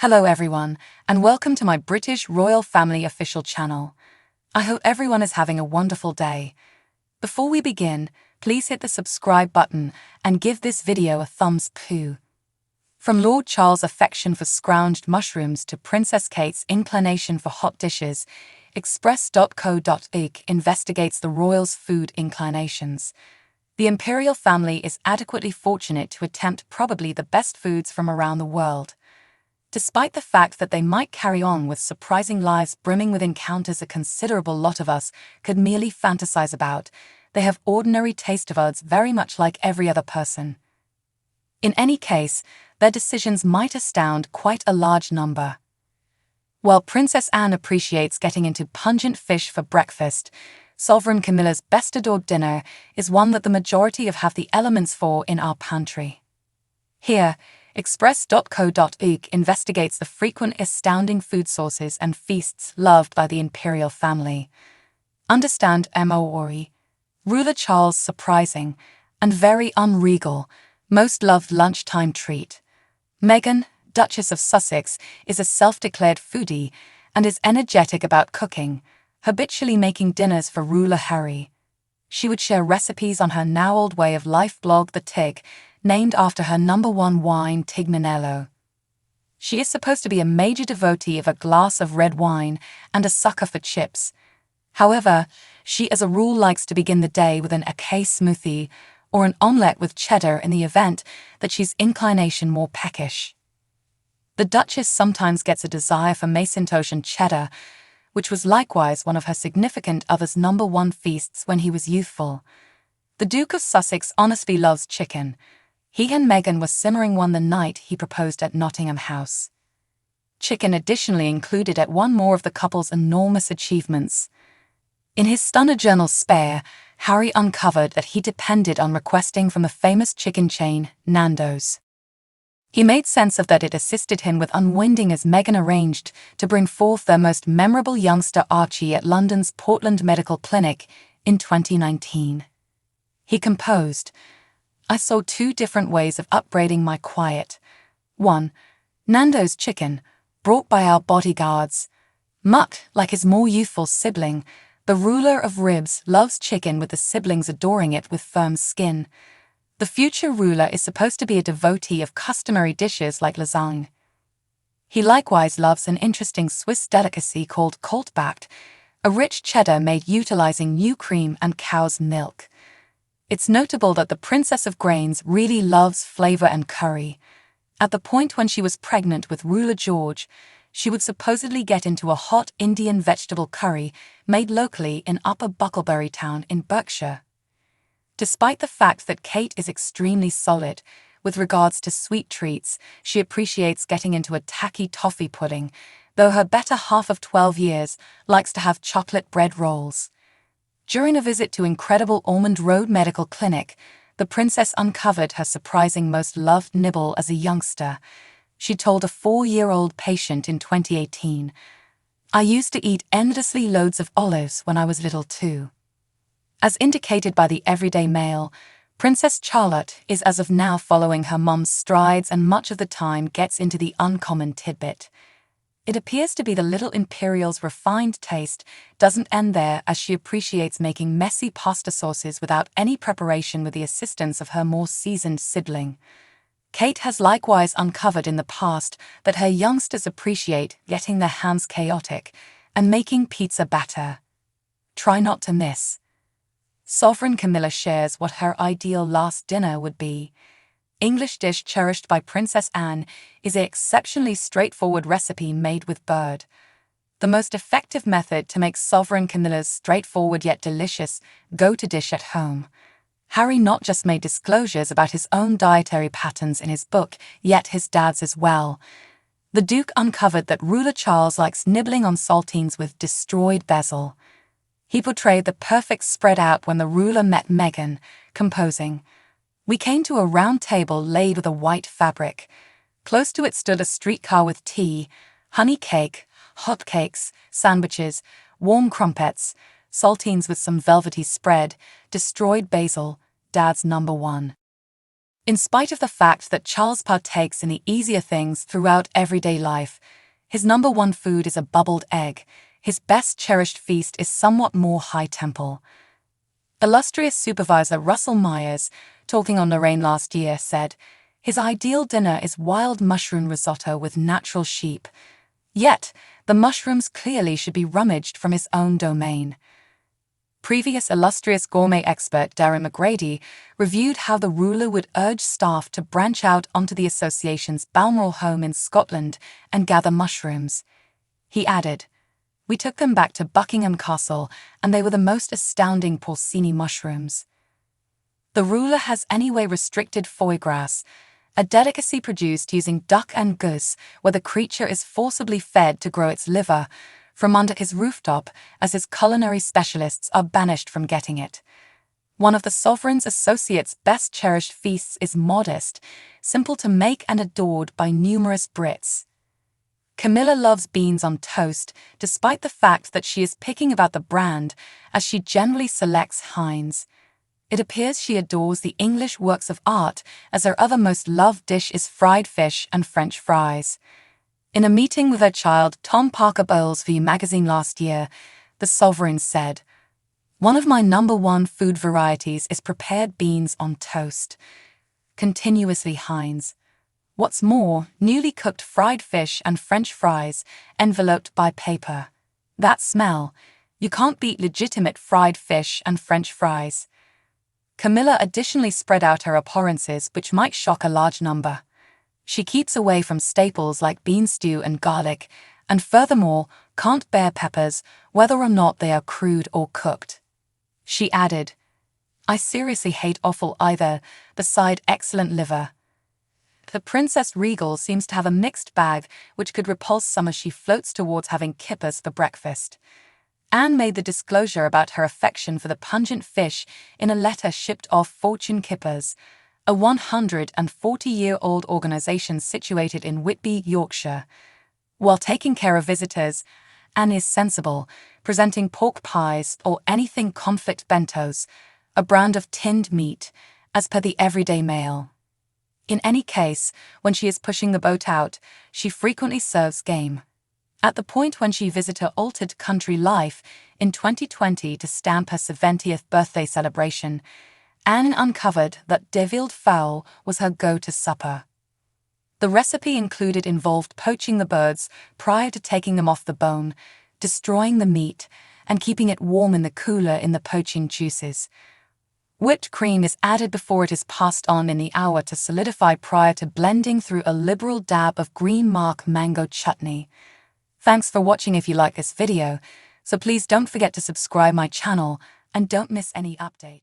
Hello everyone, and welcome to my British Royal Family official channel. I hope everyone is having a wonderful day. Before we begin, please hit the subscribe button and give this video a thumbs up. From Lord Charles' affection for scrounged mushrooms to Princess Kate's inclination for hot dishes, Express.co.uk investigates the royals' food inclinations. The imperial family is adequately fortunate to attempt probably the best foods from around the world. Despite the fact that they might carry on with surprising lives brimming with encounters a considerable lot of us could merely fantasize about, they have ordinary taste buds very much like every other person. In any case, their decisions might astound quite a large number. While Princess Anne appreciates getting into pungent fish for breakfast, Sovereign Camilla's best adored dinner is one that the majority have the elements for in our pantry. Here, Express.co.uk investigates the frequent astounding food sources and feasts loved by the imperial family. Understand Maori, Ruler Charles' surprising and very unregal, most loved lunchtime treat. Meghan, Duchess of Sussex, is a self-declared foodie and is energetic about cooking, habitually making dinners for Ruler Harry. She would share recipes on her now old way of life blog The Tig, named after her #1 wine Tignanello. She is supposed to be a major devotee of a glass of red wine and a sucker for chips. However, she as a rule likes to begin the day with an acai smoothie or an omelette with cheddar in the event that she's inclination more peckish. The Duchess sometimes gets a desire for Macintosh and cheddar, which was likewise one of her significant other's #1 feasts when he was youthful. The Duke of Sussex honestly loves chicken. He and Meghan were simmering one the night he proposed at Nottingham House. Chicken additionally included at one more of the couple's enormous achievements. In his Stunner Journal Spare, Harry uncovered that he depended on requesting from the famous chicken chain, Nando's. He made sense of that it assisted him with unwinding as Meghan arranged to bring forth their most memorable youngster Archie at London's Portland Medical Clinic in 2019. He composed, "I saw two different ways of upbraiding my quiet. 1. Nando's chicken, brought by our bodyguards. Mutt, like his more youthful sibling, the ruler of ribs loves chicken with the siblings adoring it with firm skin. The future ruler is supposed to be a devotee of customary dishes like lasagne. He likewise loves an interesting Swiss delicacy called Kaltbacked, a rich cheddar made utilizing new cream and cow's milk. It's notable that the Princess of Grains really loves flavor and curry. At the point when she was pregnant with Ruler George, she would supposedly get into a hot Indian vegetable curry made locally in Upper Bucklebury Town in Berkshire. Despite the fact that Kate is extremely solid with regards to sweet treats, she appreciates getting into a tacky toffee pudding, though her better half of 12 years likes to have chocolate bread rolls. During a visit to incredible Almond Road Medical Clinic, the princess uncovered her surprising most loved nibble as a youngster. She told a 4-year-old patient in 2018, "I used to eat endlessly loads of olives when I was little too." As indicated by the Everyday Mail, Princess Charlotte is as of now following her mum's strides and much of the time gets into the uncommon tidbit. It appears to be the little imperial's refined taste doesn't end there, as she appreciates making messy pasta sauces without any preparation with the assistance of her more seasoned sibling. Kate has likewise uncovered in the past that her youngsters appreciate getting their hands chaotic and making pizza batter. Try not to miss. Sovereign Camilla shares what her ideal last dinner would be. English dish cherished by Princess Anne is an exceptionally straightforward recipe made with bird. The most effective method to make Sovereign Camilla's straightforward yet delicious go-to dish at home. Harry not just made disclosures about his own dietary patterns in his book, yet his dad's as well. The Duke uncovered that Ruler Charles likes nibbling on saltines with destroyed basil. He portrayed the perfect spread out when the ruler met Meghan, composing, "We came to a round table laid with a white fabric. Close to it stood a streetcar with tea, honey cake, hot cakes, sandwiches, warm crumpets, saltines with some velvety spread, destroyed basil, Dad's #1. In spite of the fact that Charles partakes in the easier things throughout everyday life, his number one food is a bubbled egg. His best cherished feast is somewhat more high-tempo. Illustrious supervisor Russell Myers, talking on Lorraine last year, said, his ideal dinner is wild mushroom risotto with natural sheep. Yet, the mushrooms clearly should be rummaged from his own domain. Previous illustrious gourmet expert Darren McGrady reviewed how the ruler would urge staff to branch out onto the association's Balmoral home in Scotland and gather mushrooms. He added, we took them back to Buckingham Castle, and they were the most astounding porcini mushrooms. The ruler has anyway restricted foie gras, a delicacy produced using duck and goose, where the creature is forcibly fed to grow its liver, from under his rooftop, as his culinary specialists are banished from getting it. One of the sovereign's associates' best cherished feasts is modest, simple to make and adored by numerous Brits. Camilla loves beans on toast, despite the fact that she is picky about the brand, as she generally selects Heinz. It appears she adores the English works of art, as her other most loved dish is fried fish and French fries. In a meeting with her child Tom Parker Bowles for magazine last year, the sovereign said, one of my number one food varieties is prepared beans on toast. Continuously Heinz. What's more, newly cooked fried fish and French fries, enveloped by paper. That smell. You can't beat legitimate fried fish and French fries. Camilla additionally spread out her abhorrences, which might shock a large number. She keeps away from staples like bean stew and garlic, and furthermore, can't bear peppers, whether or not they are crude or cooked. She added, I seriously hate offal either, beside excellent liver. The Princess Regal seems to have a mixed bag, which could repulse some as she floats towards having kippers for breakfast. Anne made the disclosure about her affection for the pungent fish in a letter shipped off Fortune Kippers, a 140-year-old organization situated in Whitby, Yorkshire. While taking care of visitors, Anne is sensible, presenting pork pies or anything conflict bentos, a brand of tinned meat, as per the everyday mail. In any case, when she is pushing the boat out, she frequently serves game. At the point when she visited her altered country life in 2020 to stamp her 70th birthday celebration, Anne uncovered that devilled fowl was her go-to supper. The recipe involved poaching the birds prior to taking them off the bone, destroying the meat, and keeping it warm in the cooler in the poaching juices. Whipped cream is added before it is passed on in the hour to solidify prior to blending through a liberal dab of green mark mango chutney. Thanks for watching. If you like this video, so please don't forget to subscribe my channel and don't miss any update.